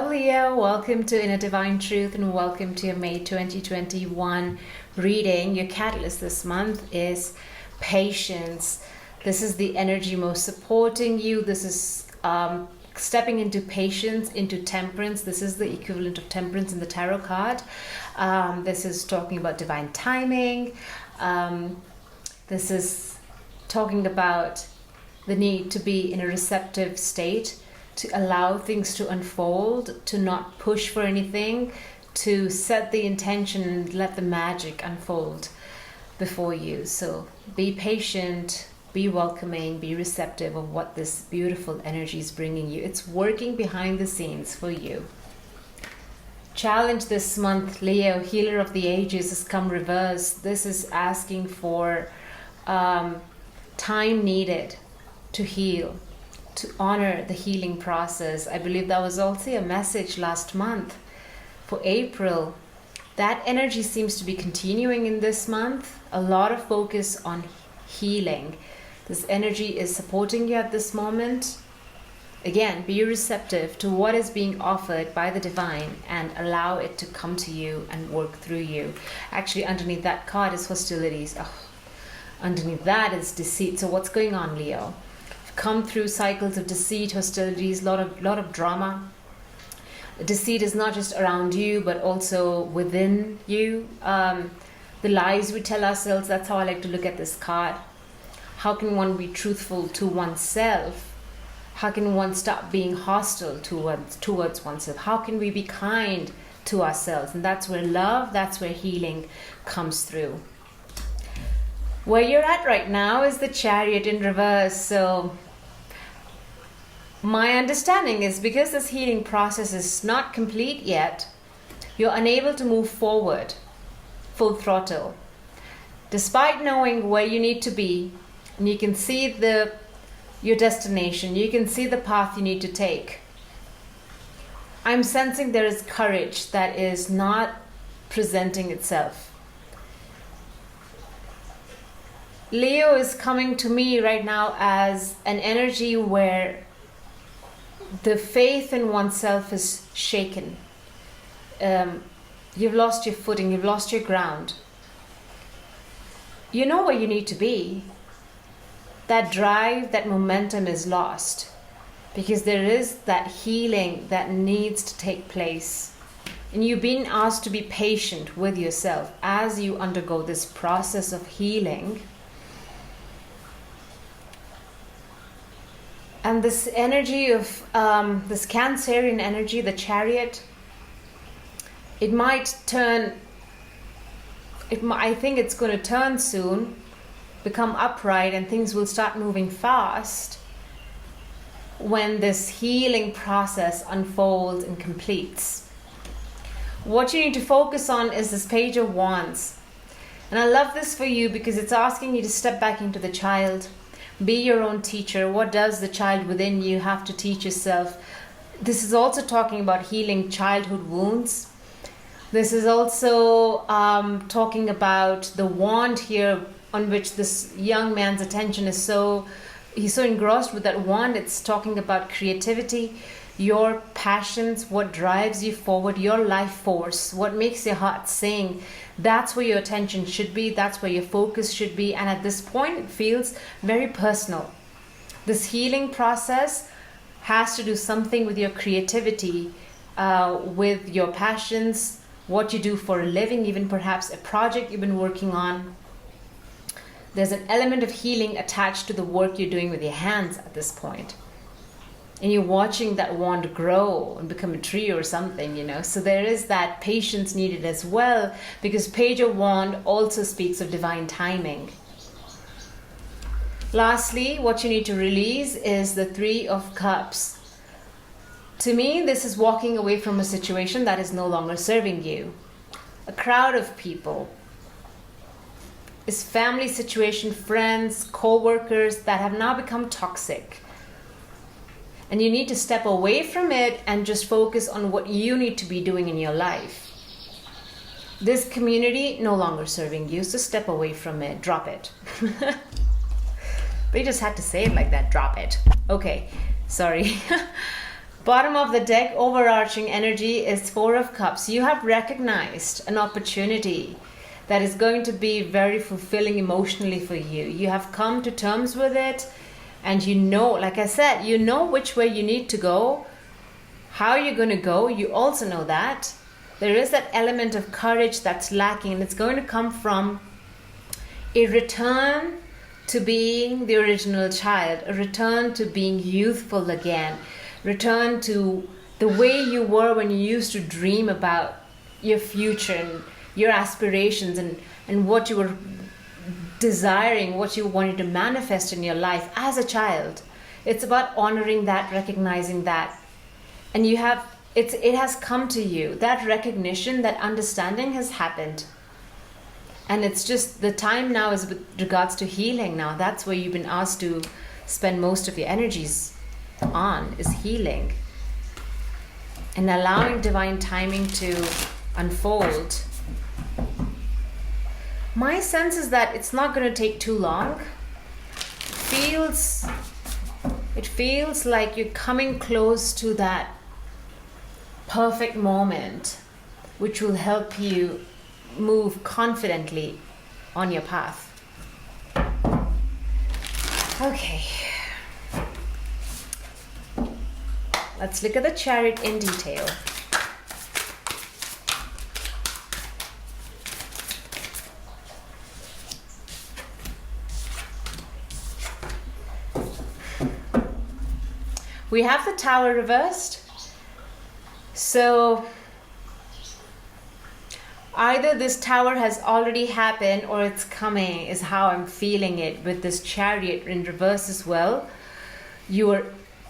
Hello Leo, welcome to Inner Divine Truth and welcome to your May 2021 reading. Your catalyst this month is patience. This is the energy most supporting you. This is stepping into patience, into temperance. This is the equivalent of temperance in the tarot card. This is talking about divine timing. This is talking about the need to be in a receptive state, to allow things to unfold, to not push for anything, to set the intention and let the magic unfold before you. So be patient, be welcoming, be receptive of what this beautiful energy is bringing you. It's working behind the scenes for you. Challenge this month, Leo, Healer of the Ages has come reverse. This is asking for time needed to heal, to honor the healing process. I believe that was also a message last month for April. That energy seems to be continuing in this month. A lot of focus on healing. This energy is supporting you at this moment. Again, be receptive to what is being offered by the divine and allow it to come to you and work through you. Actually, underneath that card is hostilities. Underneath that is deceit. So what's going on, Leo? Come through cycles of deceit, hostilities, lot of drama. Deceit is not just around you, but also within you. The lies we tell ourselves, that's how I like to look at this card. How can one be truthful to oneself? How can one stop being hostile towards oneself? How can we be kind to ourselves? And that's where love, that's where healing comes through. Where you're at right now is the Chariot in reverse. So my understanding is because this healing process is not complete yet, you're unable to move forward full throttle. Despite knowing where you need to be, and you can see your destination, you can see the path you need to take. I'm sensing there is courage that is not presenting itself. Leo is coming to me right now as an energy where the faith in oneself is shaken. You've lost your footing, you've lost your ground. You know where you need to be. That drive, that momentum is lost because there is that healing that needs to take place. And you've been asked to be patient with yourself as you undergo this process of healing. And this energy of this Cancerian energy, the Chariot, it might turn, I think it's going to turn soon, become upright, and things will start moving fast when this healing process unfolds and completes. What you need to focus on is this Page of Wands. And I love this for you because it's asking you to step back into the child. Be your own teacher. What does the child within you have to teach yourself? This is also talking about healing childhood wounds. This is also talking about the wand here on which this young man's attention is he's so engrossed with that wand. It's talking about creativity, your passions, what drives you forward, your life force, what makes your heart sing. That's where your attention should be. That's where your focus should be. And at this point, it feels very personal. This healing process has to do something with your creativity, with your passions, what you do for a living, even perhaps a project you've been working on. There's an element of healing attached to the work you're doing with your hands at this point. And you're watching that wand grow and become a tree or something, So there is that patience needed as well, because Page of Wand also speaks of divine timing. Lastly, what you need to release is the Three of Cups. To me, this is walking away from a situation that is no longer serving you. A crowd of people. It's family situation, friends, co-workers that have now become toxic. And you need to step away from it and just focus on what you need to be doing in your life. This community no longer serving you, so step away from it, drop it. They just had to say it like that, drop it. Okay, sorry. Bottom of the deck, overarching energy is Four of Cups. You have recognized an opportunity that is going to be very fulfilling emotionally for you. You have come to terms with it, and you know, like I said, you know which way you need to go, how you're going to go. You also know that there is that element of courage that's lacking, and it's going to come from a return to being the original child, a return to being youthful again, return to the way you were when you used to dream about your future and your aspirations and what you were desiring, what you wanted to manifest in your life as a child. It's about honoring that, recognizing that. And you have, it has come to you. That recognition, that understanding has happened. And it's just the time now is with regards to healing now. That's where you've been asked to spend most of your energies on, is healing. And allowing divine timing to unfold. My sense is that it's not going to take too long. It feels like you're coming close to that perfect moment, which will help you move confidently on your path. Okay. Let's look at the Chariot in detail. We have the Tower reversed. So either this Tower has already happened or it's coming, is how I'm feeling it with this Chariot in reverse as well. You are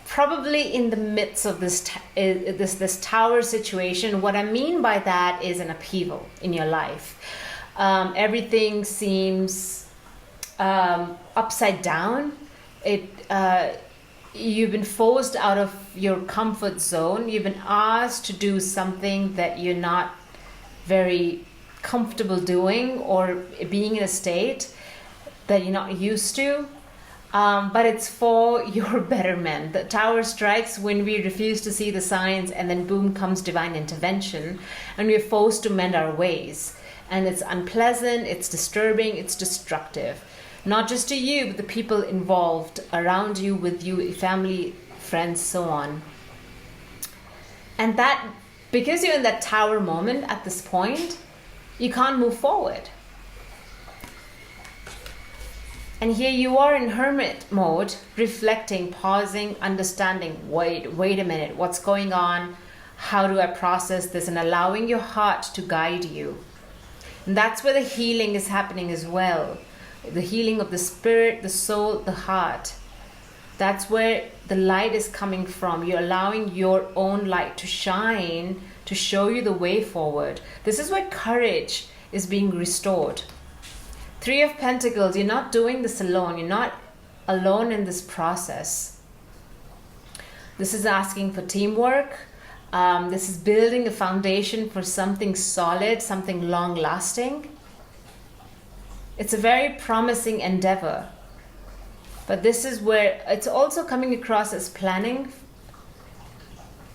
probably in the midst of this Tower situation. What I mean by that is an upheaval in your life. Everything seems upside down. You've been forced out of your comfort zone. You've been asked to do something that you're not very comfortable doing, or being in a state that you're not used to. But it's for your betterment. The Tower strikes when we refuse to see the signs, and then boom comes divine intervention, and we're forced to mend our ways. And it's unpleasant, it's disturbing, it's destructive. Not just to you, but the people involved around you, with you, family, friends, so on. And that, because you're in that Tower moment at this point, you can't move forward. And here you are in hermit mode, reflecting, pausing, understanding, wait a minute, what's going on? How do I process this? And allowing your heart to guide you. And that's where the healing is happening as well. The healing of the spirit, the soul, the heart. That's where the light is coming from. You're allowing your own light to shine, to show you the way forward. This is where courage is being restored. Three of Pentacles, you're not doing this alone. You're not alone in this process. This is asking for teamwork. This is building a foundation for something solid, something long-lasting. It's a very promising endeavor. But this is where it's also coming across as planning,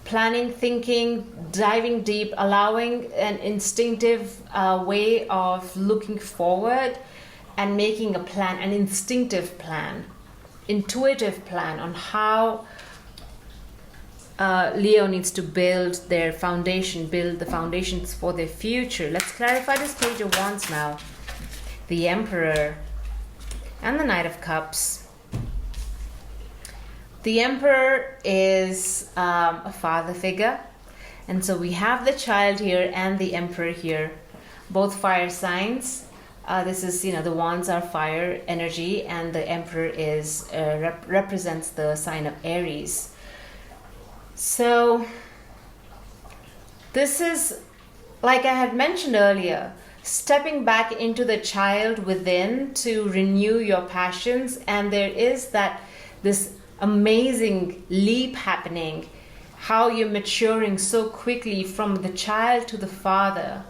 thinking, diving deep, allowing an instinctive way of looking forward and making a plan, an instinctive plan, intuitive plan on how Leo needs to build their foundation, build the foundations for their future. Let's clarify this Page of Wands now. The Emperor and the Knight of Cups. The Emperor is a father figure, and so we have the child here and the Emperor here, both fire signs. This is, the wands are fire energy, and the Emperor is represents the sign of Aries. So this is, like I had mentioned earlier, stepping back into the child within to renew your passions. And there is this amazing leap happening, how you're maturing so quickly from the child to the father.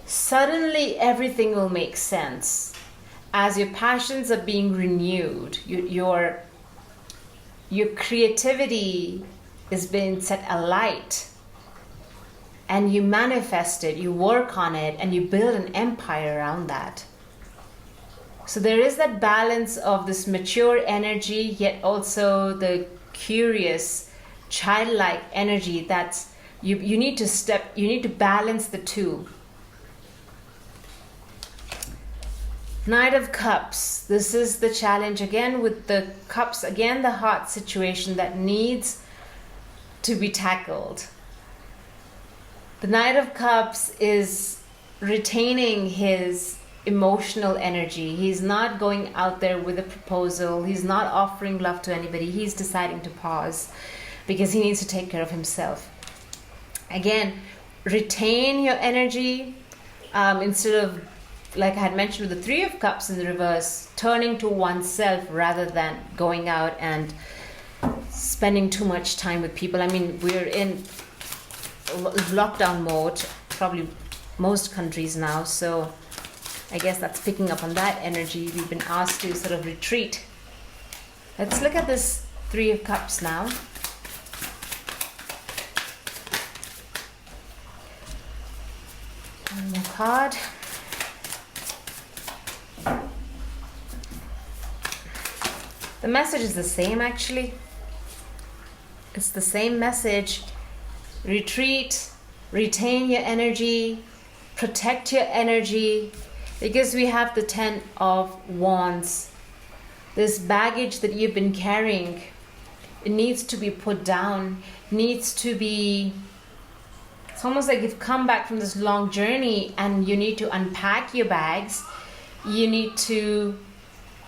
Suddenly everything will make sense as your passions are being renewed. Your creativity is being set alight, and you manifest it, you work on it, and you build an empire around that. So there is that balance of this mature energy, yet also the curious, childlike energy that's you need to balance the two. Knight of Cups. This is the challenge again with the cups, again the heart situation that needs to be tackled. The Knight of Cups is retaining his emotional energy. He's not going out there with a proposal. He's not offering love to anybody. He's deciding to pause because he needs to take care of himself. Again, retain your energy instead of, like I had mentioned with the Three of Cups in the reverse, turning to oneself rather than going out and spending too much time with people. I mean, we're in lockdown mode, probably most countries now, so I guess that's picking up on that energy. We've been asked to sort of retreat. Let's look at this Three of Cups now. One more card. The message is the same actually. It's the same message. Retreat, retain your energy, protect your energy, because we have the Ten of Wands. This baggage that you've been carrying, it needs to be put down, needs to be, it's almost like you've come back from this long journey and you need to unpack your bags. You need to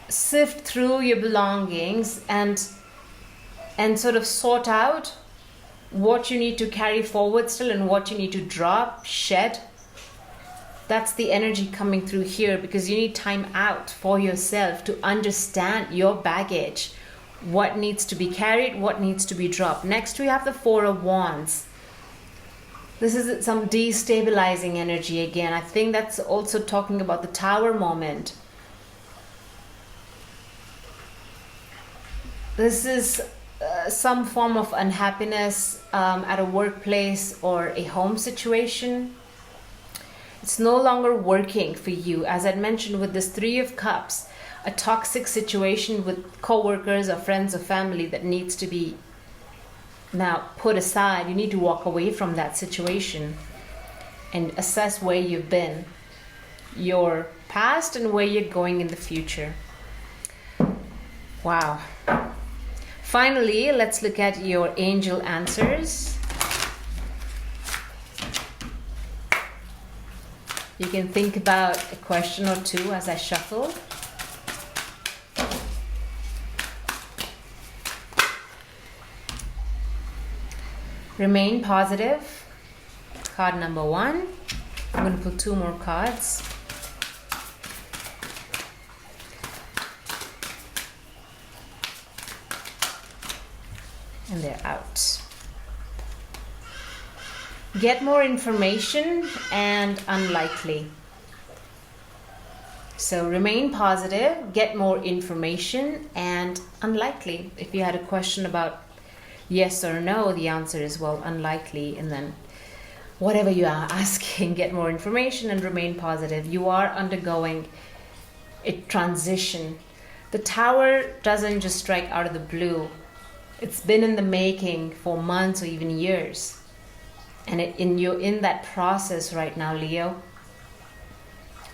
sift through your belongings and sort of sort out what you need to carry forward still and what you need to drop, shed. That's the energy coming through here, because you need time out for yourself to understand your baggage, what needs to be carried, what needs to be dropped. Next we have the Four of Wands. This is some destabilizing energy again. I think that's also talking about the Tower moment. This is some form of unhappiness at a workplace or a home situation. It's no longer working for you. As I mentioned with this Three of Cups, a toxic situation with co-workers or friends or family that needs to be now put aside. You need to walk away from that situation and assess where you've been, your past, and where you're going in the future. Wow. Finally, let's look at your angel answers. You can think about a question or two as I shuffle. Remain positive. Card number 1. I'm going to pull 2 more cards. And they're out. Get more information and unlikely. So remain positive, get more information, and unlikely. If you had a question about yes or no, the answer is, well, unlikely. And then whatever you are asking, get more information and remain positive. You are undergoing a transition. The Tower doesn't just strike out of the blue. It's been in the making for months or even years. And you're in that process right now, Leo.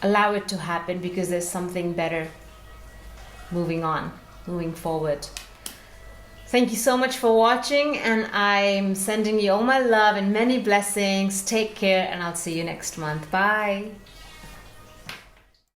Allow it to happen, because there's something better moving on, moving forward. Thank you so much for watching, and I'm sending you all my love and many blessings. Take care, and I'll see you next month. Bye.